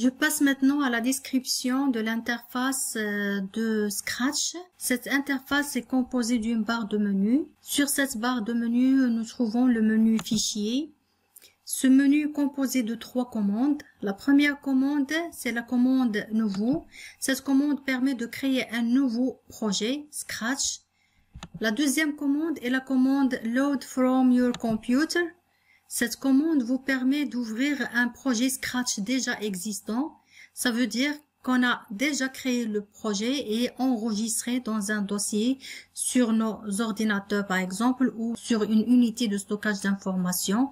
Je passe maintenant à la description de l'interface de Scratch. Cette interface est composée d'une barre de menu. Sur cette barre de menu, nous trouvons le menu Fichier. Ce menu est composé de 3 commandes. La première commande, c'est la commande Nouveau. Cette commande permet de créer un nouveau projet Scratch. La deuxième commande est la commande Load from your computer. Cette commande vous permet d'ouvrir un projet Scratch déjà existant. Ça veut dire qu'on a déjà créé le projet et enregistré dans un dossier sur nos ordinateurs par exemple ou sur une unité de stockage d'informations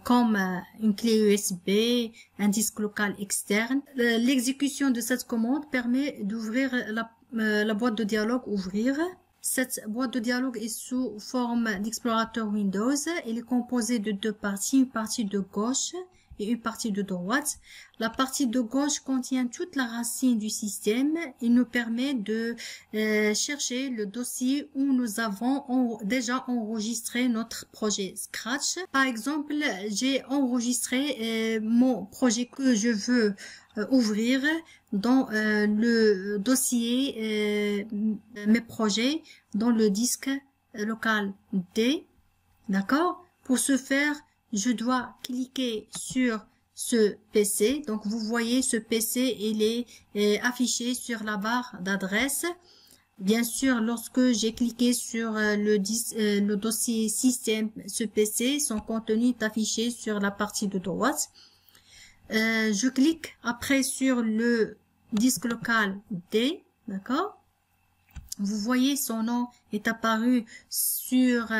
comme une clé USB, un disque local externe. L'exécution de cette commande permet d'ouvrir la boîte de dialogue Ouvrir. Cette boîte de dialogue est sous forme d'explorateur Windows. Elle est composée de 2 parties, une partie de gauche et une partie de droite. La partie de gauche contient toute la racine du système et nous permet de chercher le dossier où nous avons déjà enregistré notre projet Scratch. Par exemple, j'ai enregistré mon projet que je veux ouvrir dans le dossier mes projets dans le disque local D. D'accord? Pour ce faire, je dois cliquer sur ce PC. Donc, vous voyez ce PC, il est affiché sur la barre d'adresse. Bien sûr, lorsque j'ai cliqué sur le dossier système, ce PC, son contenu est affiché sur la partie de droite. Je clique après sur le disque local D, d'accord? Vous voyez son nom est apparu sur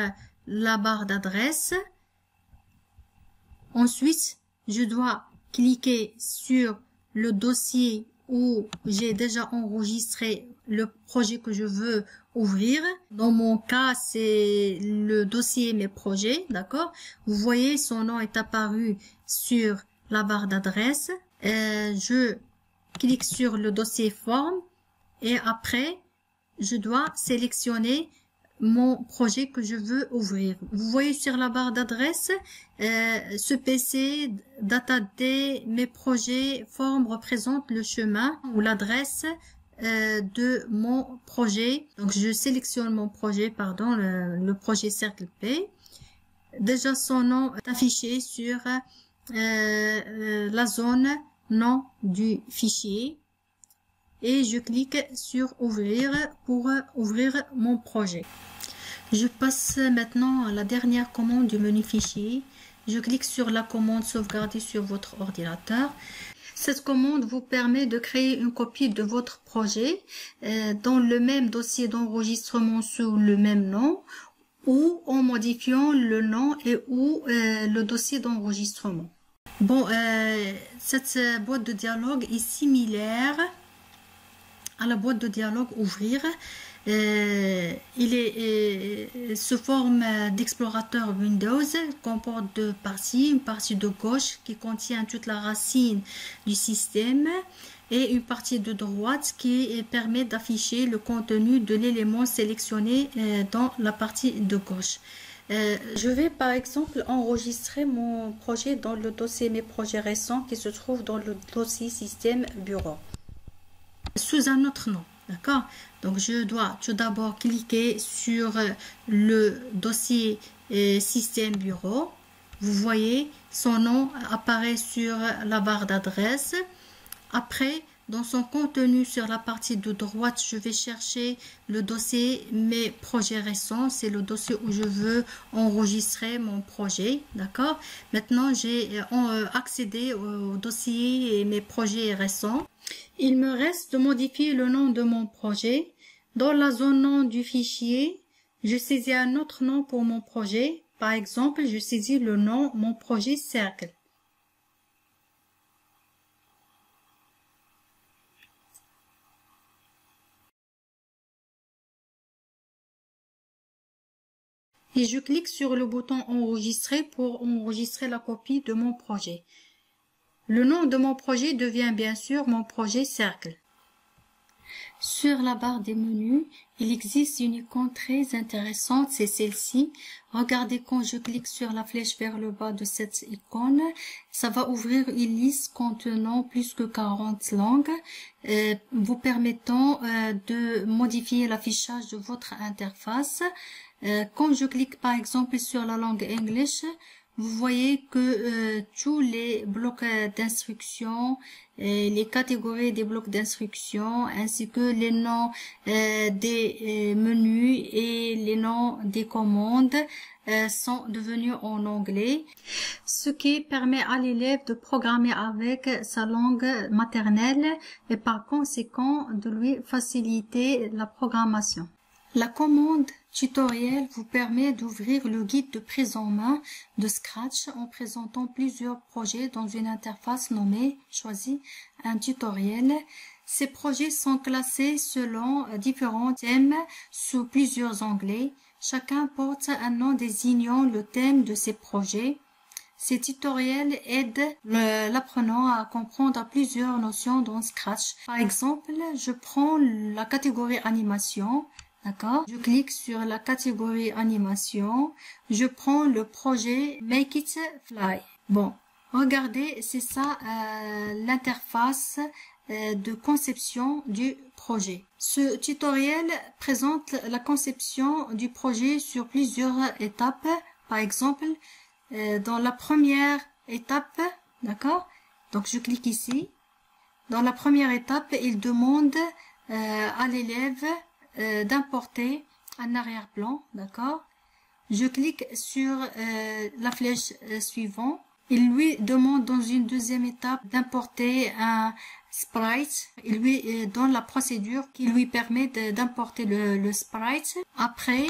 la barre d'adresse. Ensuite, je dois cliquer sur le dossier où j'ai déjà enregistré le projet que je veux ouvrir. Dans mon cas, c'est le dossier mes projets, d'accord? Vous voyez son nom est apparu sur la barre d'adresse. Je clique sur le dossier forme et après je dois sélectionner mon projet que je veux ouvrir. Vous voyez sur la barre d'adresse ce PC data D mes projets forme représente le chemin ou l'adresse de mon projet. Donc je sélectionne mon projet, pardon, le projet Cercle P. Déjà son nom est affiché sur la zone nom du fichier et je clique sur ouvrir pour ouvrir mon projet. Je passe maintenant à la dernière commande du menu fichier. Je clique sur la commande sauvegarder sur votre ordinateur. Cette commande vous permet de créer une copie de votre projet dans le même dossier d'enregistrement sous le même nom ou en modifiant le nom et ou le dossier d'enregistrement. Bon, cette boîte de dialogue est similaire à la boîte de dialogue Ouvrir. Il est sous forme d'explorateur Windows, comporte 2 parties, une partie de gauche qui contient toute la racine du système et une partie de droite qui permet d'afficher le contenu de l'élément sélectionné dans la partie de gauche. Je vais par exemple enregistrer mon projet dans le dossier mes projets récents qui se trouve dans le dossier système bureau sous un autre nom, d'accord? Donc je dois tout d'abord cliquer sur le dossier système bureau. Vous voyez son nom apparaît sur la barre d'adresse. Après, dans son contenu sur la partie de droite, je vais chercher le dossier mes projets récents. C'est le dossier où je veux enregistrer mon projet. D'accord? Maintenant, j'ai accédé au dossier et mes projets récents. Il me reste de modifier le nom de mon projet. Dans la zone nom du fichier, je saisis un autre nom pour mon projet. Par exemple, je saisis le nom mon projet Cercle. Et je clique sur le bouton enregistrer pour enregistrer la copie de mon projet. Le nom de mon projet devient bien sûr mon projet Cercle. Sur la barre des menus, il existe une icône très intéressante, c'est celle-ci. Regardez quand je clique sur la flèche vers le bas de cette icône, ça va ouvrir une liste contenant plus que 40 langues, vous permettant de modifier l'affichage de votre interface. Quand je clique par exemple sur la langue English, vous voyez que tous les blocs d'instruction, les catégories des blocs d'instruction, ainsi que les noms des menus et les noms des commandes sont devenus en anglais, ce qui permet à l'élève de programmer avec sa langue maternelle et par conséquent de lui faciliter la programmation. La commande tutoriel vous permet d'ouvrir le guide de prise en main de Scratch en présentant plusieurs projets dans une interface nommée « Choisis un tutoriel ». Ces projets sont classés selon différents thèmes sous plusieurs onglets. Chacun porte un nom désignant le thème de ces projets. Ces tutoriels aident l'apprenant à comprendre plusieurs notions dans Scratch. Par exemple, je prends la catégorie animation. D'accord. Je clique sur la catégorie animation. Je prends le projet Make It Fly. Bon, regardez, c'est ça l'interface de conception du projet. Ce tutoriel présente la conception du projet sur plusieurs étapes. Par exemple, dans la première étape, d'accord? Donc je clique ici. Dans la première étape, il demande à l'élève d'importer un arrière-plan, d'accord. Je clique sur la flèche suivante. Il lui demande dans une deuxième étape d'importer un sprite. Il lui donne la procédure qui lui permet d'importer le sprite. Après,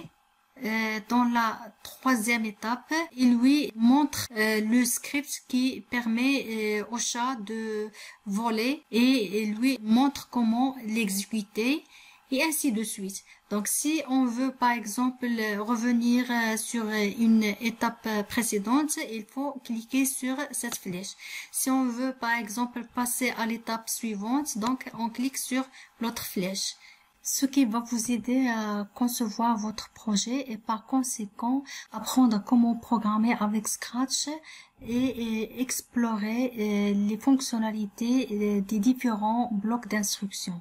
dans la troisième étape, il lui montre le script qui permet au chat de voler et il lui montre comment l'exécuter. Et ainsi de suite. Donc, si on veut, par exemple, revenir sur une étape précédente, il faut cliquer sur cette flèche. Si on veut, par exemple, passer à l'étape suivante, donc, on clique sur l'autre flèche. Ce qui va vous aider à concevoir votre projet et par conséquent, apprendre comment programmer avec Scratch et explorer les fonctionnalités des différents blocs d'instruction.